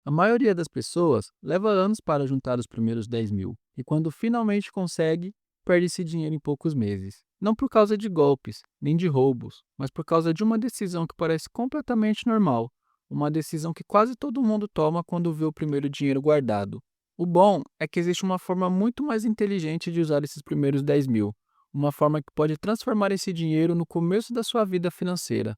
A maioria das pessoas leva anos para juntar os primeiros 10 mil, e quando finalmente consegue, perde esse dinheiro em poucos meses. Não por causa de golpes, nem de roubos, mas por causa de uma decisão que parece completamente normal, uma decisão que quase todo mundo toma quando vê o primeiro dinheiro guardado. O bom é que existe uma forma muito mais inteligente de usar esses primeiros 10 mil, uma forma que pode transformar esse dinheiro no começo da sua vida financeira.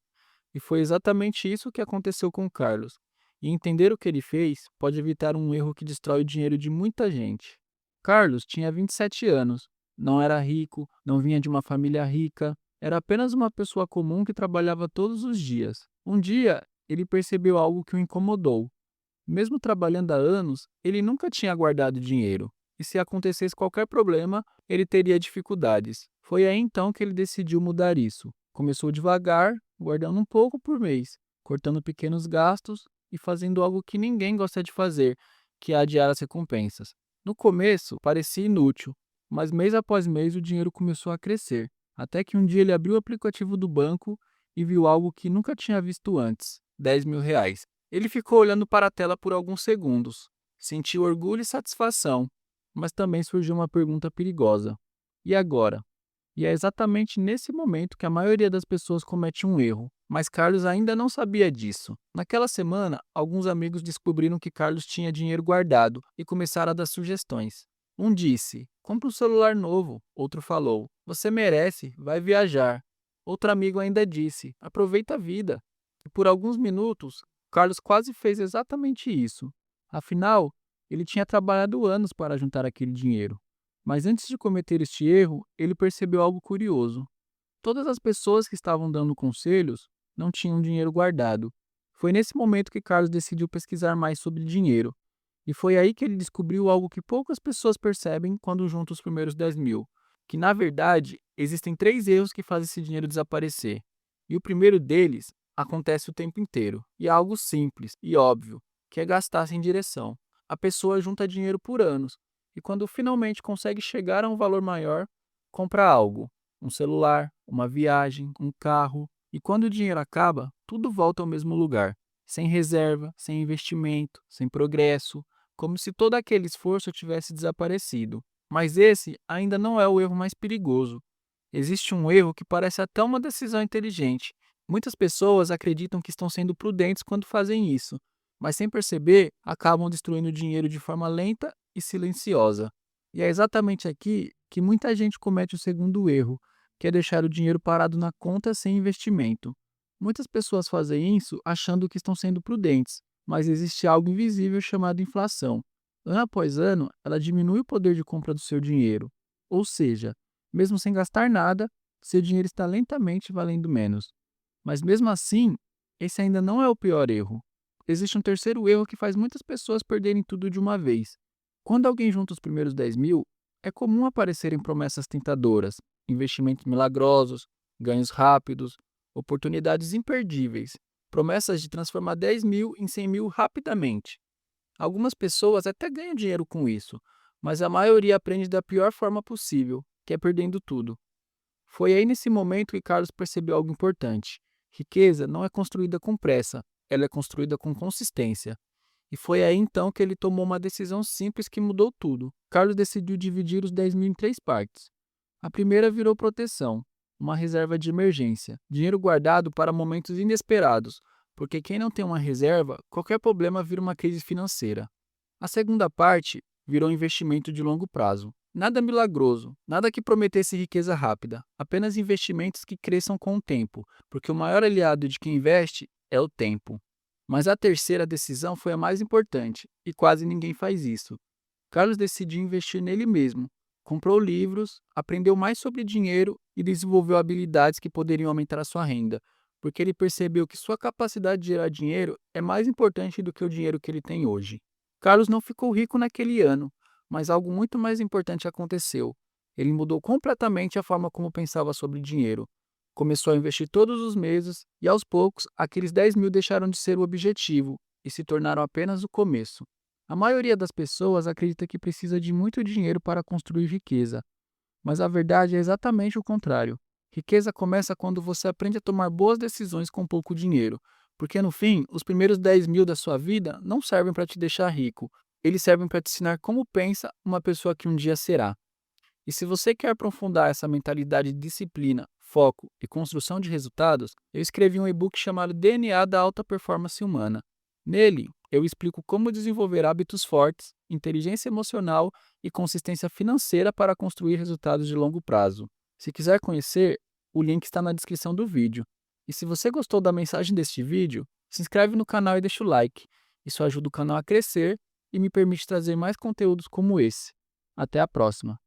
E foi exatamente isso que aconteceu com o Carlos. E entender o que ele fez pode evitar um erro que destrói o dinheiro de muita gente. Carlos tinha 27 anos, não era rico, não vinha de uma família rica, era apenas uma pessoa comum que trabalhava todos os dias. Um dia, ele percebeu algo que o incomodou. Mesmo trabalhando há anos, ele nunca tinha guardado dinheiro. E se acontecesse qualquer problema, ele teria dificuldades. Foi aí então que ele decidiu mudar isso. Começou devagar, guardando um pouco por mês, cortando pequenos gastos e fazendo algo que ninguém gosta de fazer, que é adiar as recompensas. No começo, parecia inútil, mas mês após mês o dinheiro começou a crescer, até que um dia ele abriu o aplicativo do banco e viu algo que nunca tinha visto antes: 10 mil reais. Ele ficou olhando para a tela por alguns segundos. Sentiu orgulho e satisfação, mas também surgiu uma pergunta perigosa: e agora? E é exatamente nesse momento que a maioria das pessoas comete um erro. Mas Carlos ainda não sabia disso. Naquela semana, alguns amigos descobriram que Carlos tinha dinheiro guardado e começaram a dar sugestões. Um disse: compre um celular novo. Outro falou: você merece, vai viajar. Outro amigo ainda disse: aproveita a vida. E por alguns minutos, Carlos quase fez exatamente isso. Afinal, ele tinha trabalhado anos para juntar aquele dinheiro. Mas antes de cometer este erro, ele percebeu algo curioso. Todas as pessoas que estavam dando conselhos não tinham dinheiro guardado. Foi nesse momento que Carlos decidiu pesquisar mais sobre dinheiro. E foi aí que ele descobriu algo que poucas pessoas percebem quando juntam os primeiros 10 mil: que na verdade existem três erros que fazem esse dinheiro desaparecer. E o primeiro deles acontece o tempo inteiro, e é algo simples e óbvio, que é gastar sem direção. A pessoa junta dinheiro por anos, e quando finalmente consegue chegar a um valor maior, compra algo: um celular, uma viagem, um carro. E quando o dinheiro acaba, tudo volta ao mesmo lugar, sem reserva, sem investimento, sem progresso, como se todo aquele esforço tivesse desaparecido. Mas esse ainda não é o erro mais perigoso. Existe um erro que parece até uma decisão inteligente. Muitas pessoas acreditam que estão sendo prudentes quando fazem isso, mas sem perceber, acabam destruindo dinheiro de forma lenta e silenciosa. E é exatamente aqui que muita gente comete o segundo erro, que é deixar o dinheiro parado na conta sem investimento. Muitas pessoas fazem isso achando que estão sendo prudentes, mas existe algo invisível chamado inflação. Ano após ano, ela diminui o poder de compra do seu dinheiro. Ou seja, mesmo sem gastar nada, seu dinheiro está lentamente valendo menos. Mas mesmo assim, esse ainda não é o pior erro. Existe um terceiro erro que faz muitas pessoas perderem tudo de uma vez. Quando alguém junta os primeiros 10 mil, é comum aparecerem promessas tentadoras, investimentos milagrosos, ganhos rápidos, oportunidades imperdíveis, promessas de transformar 10 mil em 100 mil rapidamente. Algumas pessoas até ganham dinheiro com isso, mas a maioria aprende da pior forma possível, que é perdendo tudo. Foi aí nesse momento que Carlos percebeu algo importante: riqueza não é construída com pressa, ela é construída com consistência. E foi aí então que ele tomou uma decisão simples que mudou tudo. Carlos decidiu dividir os 10 mil em três partes. A primeira virou proteção, uma reserva de emergência, dinheiro guardado para momentos inesperados, porque quem não tem uma reserva, qualquer problema vira uma crise financeira. A segunda parte virou investimento de longo prazo. Nada milagroso, nada que prometesse riqueza rápida, apenas investimentos que cresçam com o tempo, porque o maior aliado de quem investe é o tempo. Mas a terceira decisão foi a mais importante, e quase ninguém faz isso. Carlos decidiu investir nele mesmo. Comprou livros, aprendeu mais sobre dinheiro e desenvolveu habilidades que poderiam aumentar a sua renda, porque ele percebeu que sua capacidade de gerar dinheiro é mais importante do que o dinheiro que ele tem hoje. Carlos não ficou rico naquele ano, mas algo muito mais importante aconteceu. Ele mudou completamente a forma como pensava sobre dinheiro. Começou a investir todos os meses e, aos poucos, aqueles 10 mil deixaram de ser o objetivo e se tornaram apenas o começo. A maioria das pessoas acredita que precisa de muito dinheiro para construir riqueza, mas a verdade é exatamente o contrário. Riqueza começa quando você aprende a tomar boas decisões com pouco dinheiro, Porque no fim, os primeiros 10.000 da sua vida não servem para te deixar rico, eles servem para te ensinar como pensa uma pessoa que um dia será. E se você quer aprofundar essa mentalidade de disciplina, foco e construção de resultados, eu escrevi um e-book chamado DNA da Alta Performance Humana. Nele, eu explico como desenvolver hábitos fortes, inteligência emocional e consistência financeira para construir resultados de longo prazo. Se quiser conhecer, o link está na descrição do vídeo. E se você gostou da mensagem deste vídeo, se inscreve no canal e deixa o like. Isso ajuda o canal a crescer e me permite trazer mais conteúdos como esse. Até a próxima!